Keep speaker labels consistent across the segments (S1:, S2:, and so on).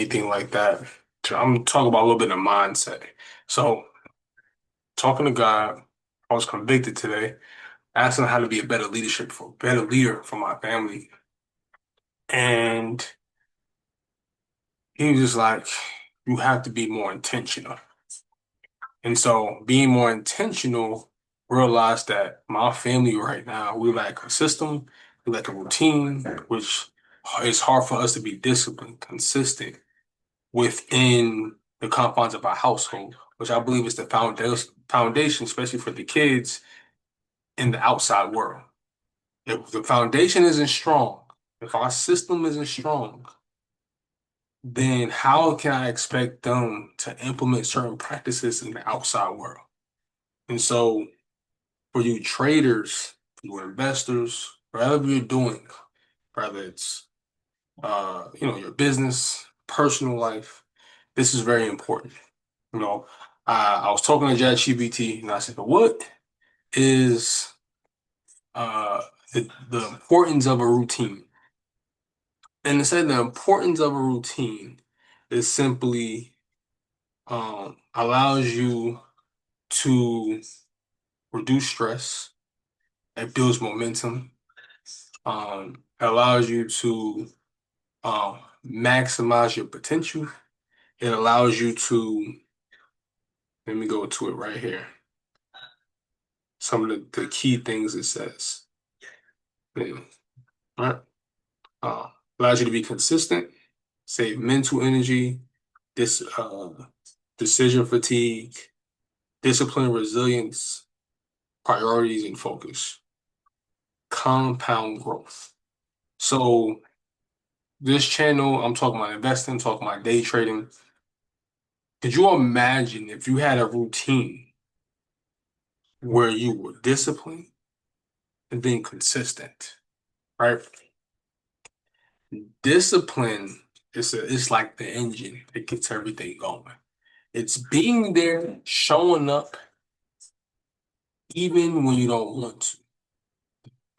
S1: anything like that. I'm talking about a little bit of mindset. So, talking to God, I was convicted today, asking how to be a better leader for my family. And he was just like, you have to be more intentional. And so being more intentional, realized that my family right now, we lack a system, we lack a routine, which is hard for us to be disciplined, consistent within the confines of our household, which I believe is the foundation, especially for the kids in the outside world. If the foundation isn't strong, if our system isn't strong, then how can I expect them to implement certain practices in the outside world? And so for you traders, for you investors, whatever you're doing, whether it's your business, personal life, this is very important. You know, I was talking to ChatGPT and I said, "What is the importance of a routine?" And it said the importance of a routine is simply allows you to reduce stress. It builds momentum. Allows you to maximize your potential. It allows you to, let me go to it right here. Some of the key things it says. Yeah. All right. Uh, Allows you to be consistent, save mental energy, this decision fatigue, discipline, resilience, priorities, and focus. Compound growth. So this channel, I'm talking about investing, talking about day trading. Could you imagine if you had a routine where you were disciplined and being consistent, right? Discipline it's like the engine that gets everything going. It's being there, showing up even when you don't want to.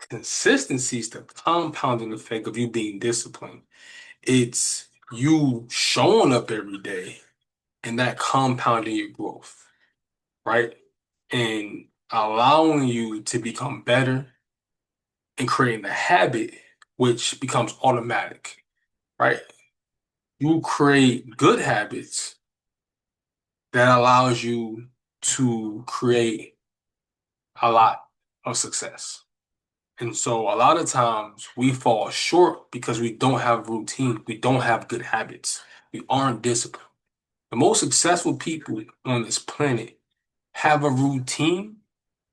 S1: Consistency is the compounding effect of you being disciplined. It's you showing up every day and that compounding your growth, right? And allowing you to become better and creating a habit which becomes automatic, right? You create good habits that allows you to create a lot of success. And so a lot of times we fall short because we don't have routine. We don't have good habits. We aren't disciplined. The most successful people on this planet have a routine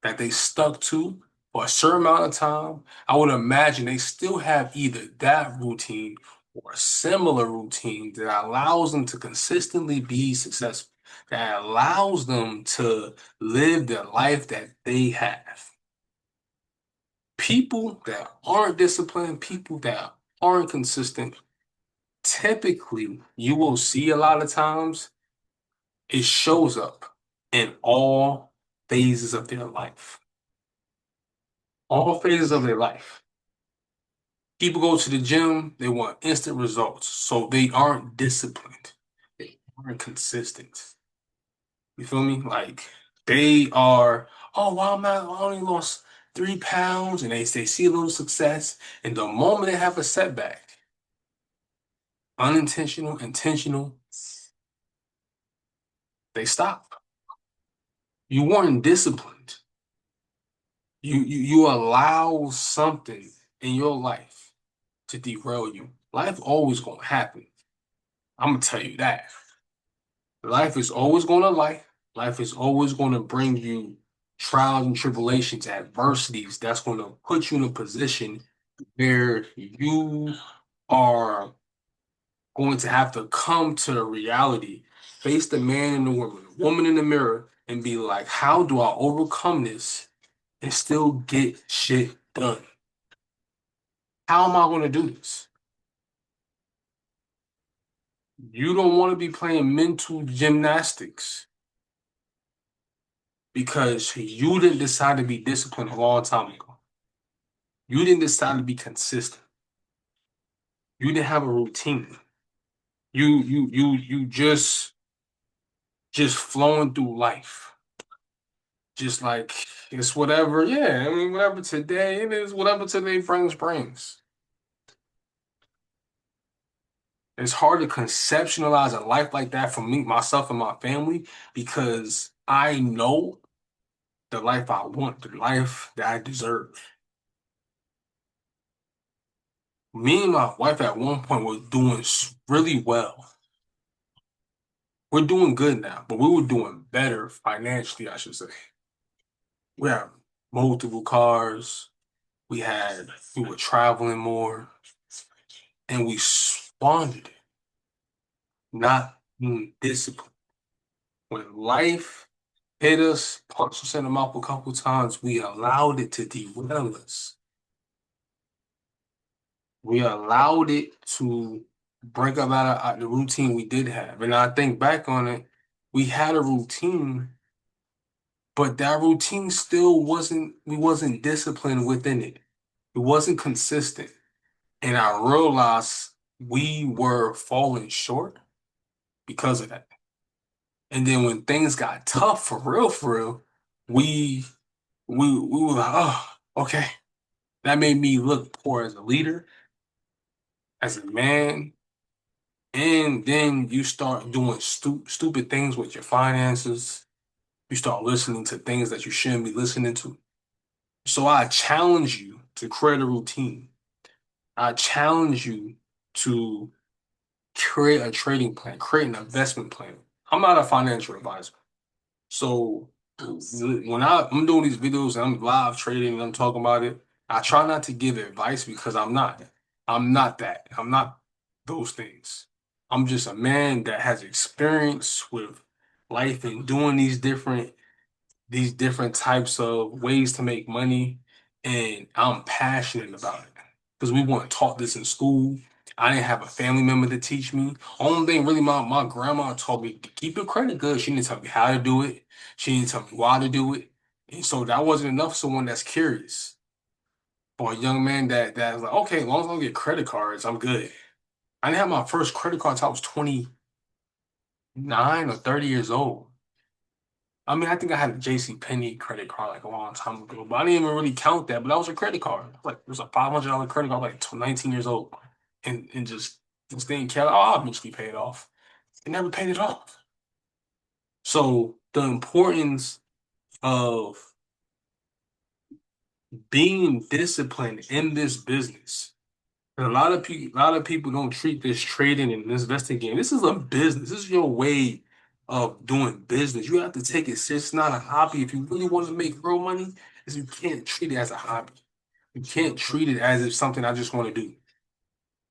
S1: that they stuck to for a certain amount of time. I would imagine they still have either that routine or a similar routine that allows them to consistently be successful, that allows them to live the life that they have. People that aren't disciplined, people that aren't consistent, typically you will see a lot of times it shows up in all phases of their life. All phases of their life. People go to the gym, they want instant results, so they aren't disciplined. They aren't consistent. You feel me? Like they are, oh, wow, man, I only lost 3 pounds, and they see a little success, and the moment they have a setback, unintentional, intentional, they stop. You weren't disciplined. You allow something in your life to derail you. Life always gonna happen. I'm gonna tell you that. Life is always gonna life. Life is always gonna bring you trials and tribulations, adversities. That's gonna put you in a position where you are going to have to come to the reality, face the man and the woman in the mirror, and be like, how do I overcome this and still get shit done? How am I going to do this? You don't want to be playing mental gymnastics because you didn't decide to be disciplined a long time ago. You didn't decide to be consistent. You didn't have a routine. You just flowing through life. Just like it's whatever, yeah. I mean, whatever today it is, whatever today brings. It's hard to conceptualize a life like that for me, myself, and my family because I know the life I want, the life that I deserve. Me and my wife at one point were doing really well. We're doing good now, but we were doing better financially, I should say. We have multiple cars. We were traveling more, and we squandered it, not being disciplined. When life hit us, punched us in the mouth a couple times, we allowed it to derail us. We allowed it to break up out of the routine we did have. And I think back on it, we had a routine, but that routine still we wasn't disciplined within it. It wasn't consistent. And I realized we were falling short because of that. And then when things got tough for real, we we were like, oh, okay. That made me look poor as a leader, as a man, and then you start doing stupid things with your finances. You start listening to things that you shouldn't be listening to. So I challenge you to create a routine. I challenge you to create a trading plan, create an investment plan. I'm not a financial advisor. So when I'm doing these videos and I'm live trading and I'm talking about it, I try not to give advice because I'm not. I'm not that. I'm not those things. I'm just a man that has experience with life and doing these different types of ways to make money, and I'm passionate about it because we weren't taught this in school. I didn't have a family member to teach me. Only thing really my grandma taught me to keep your credit good. She didn't tell me how to do it. She didn't tell me why to do it. And so that wasn't enough for someone that's curious. For a young man that's like, okay, as long as I don't get credit cards, I'm good. I didn't have my first credit card until I was 29 or 30 years old. I mean, I think I had a JC Penney credit card like a long time ago, but I didn't even really count that. But that was a credit card. Like it was a $500 credit card, like 19 years old, and just didn't care. Oh, I'll eventually pay it off. I never paid it off. So the importance of being disciplined in this business. And a lot of people don't treat this trading and this investing game. This is a business. This is your way of doing business. You have to take it serious. It's not a hobby. If you really want to make real money, is you can't treat it as a hobby. You can't treat it as if something I just want to do.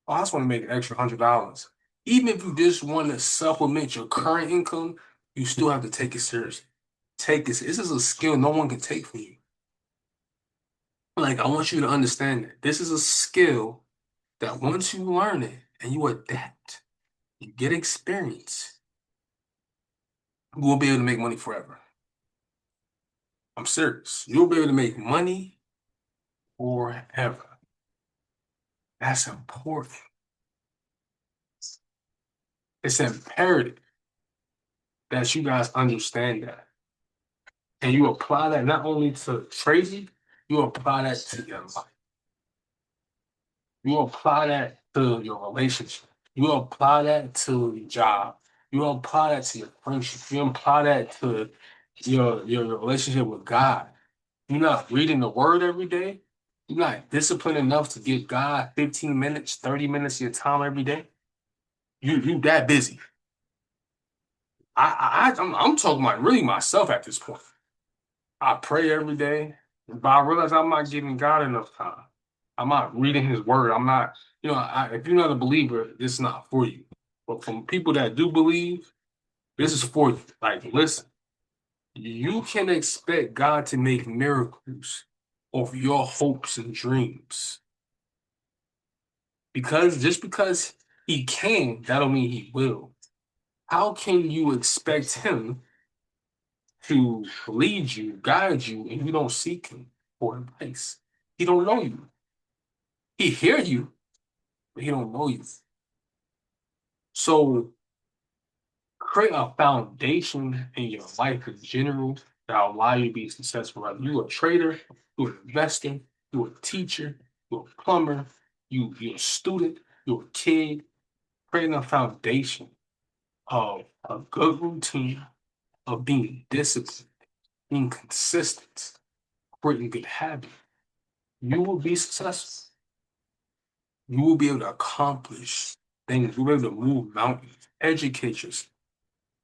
S1: Oh, I just want to make an extra $100. Even if you just want to supplement your current income, you still have to take it seriously. Take it. This is a skill no one can take from you. Like I want you to understand that this is a skill that once you learn it and you adapt, you get experience, you will be able to make money forever. I'm serious. You'll be able to make money forever. That's important. It's imperative that you guys understand that. And you apply that not only to trading, you apply that to your life. You apply that to your relationship. You apply that to your job. You apply that to your friendship. You apply that to your relationship with God. You're not reading the word every day. You're not disciplined enough to give God 15 minutes, 30 minutes of your time every day. You that busy. I'm talking about really myself at this point. I pray every day, but I realize I'm not giving God enough time. I'm not reading His Word. I'm not, if you're not a believer, this is not for you. But from people that do believe, this is for you. Like, listen, you can expect God to make miracles of your hopes and dreams. Because just because He can, that don't mean He will. How can you expect Him to lead you, guide you, and you don't seek Him for advice? He don't know you. He hear you, but He don't know you. So create a foundation in your life in general that will allow you to be successful. Whether you're a trader, you're an investor, you're a teacher, you're a plumber, you're a student, you're a kid, creating a foundation of a good routine, of being disciplined, being consistent, creating good habits, you will be successful. You will be able to accomplish things. You'll be able to move mountains, educate yourself,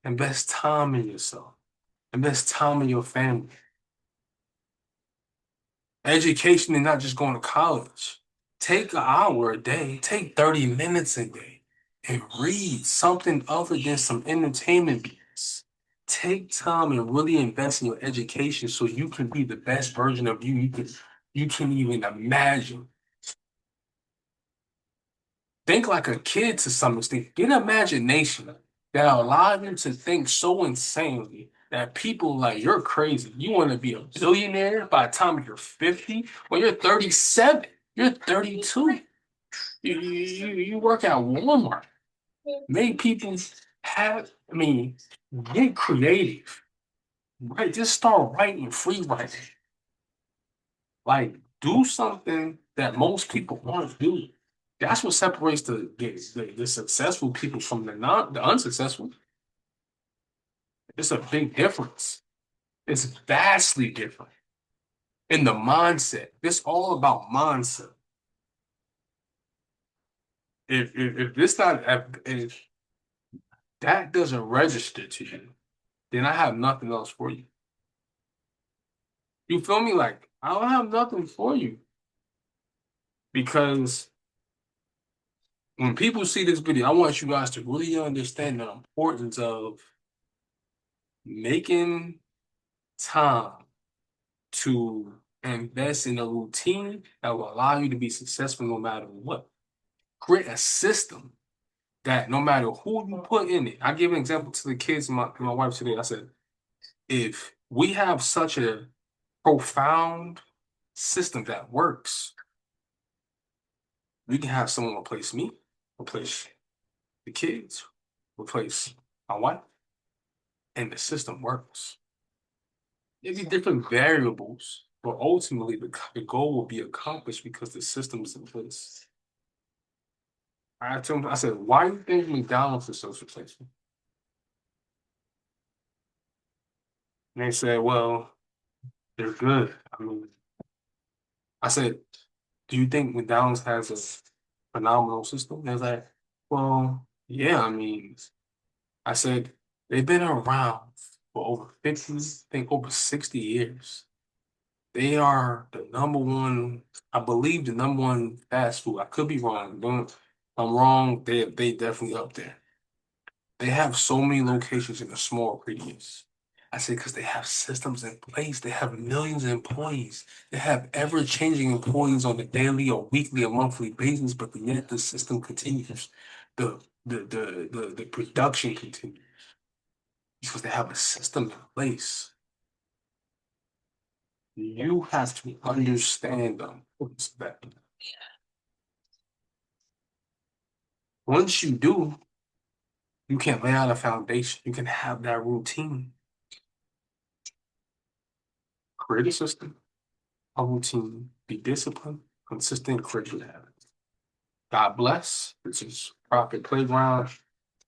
S1: invest time in yourself, invest time in your family. Education is not just going to college. Take an hour a day, take 30 minutes a day, and read something other than some entertainment beats. Take time and really invest in your education so you can be the best version of you can even imagine. Think like a kid to some extent. Get an imagination that allows you to think so insanely that people like you're crazy. You want to be a billionaire by the time you're 50? When you're 37, you're 32. You work at Walmart. Make people get creative. Right? Just start writing free writing. Like, do something that most people want to do. That's what separates the successful people from the unsuccessful. It's a big difference. It's vastly different in the mindset. It's all about mindset. If this not if that doesn't register to you, then I have nothing else for you. You feel me? Like I don't have nothing for you because when people see this video, I want you guys to really understand the importance of making time to invest in a routine that will allow you to be successful no matter what. Create a system that no matter who you put in it, I give an example to the kids and my wife today. I said, if we have such a profound system that works, we can have someone replace me, replace the kids, replace my wife, and the system works. It'd be different variables, but ultimately the goal will be accomplished because the system is in place. I told him, I said, why do you think McDonald's is so successful? And they said, well, they're good. I said, do you think McDonald's has a phenomenal system? And they was like, well, yeah, I said, they've been around for over 50, I think over 60 years. They are the number one, I believe the number one fast food. I could be wrong. Don't, if I'm wrong, they definitely up there. They have so many locations in a small radius. I say because they have systems in place. They have millions of employees. They have ever-changing employees on a daily or weekly or monthly basis, but yet the system continues. The production continues because they have a system in place. You have to understand them. That once you do, you can lay out a foundation. You can have that routine. Create a system, a routine, be disciplined, consistent, create good habits. God bless. This is Prophet Playground.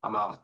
S1: I'm out.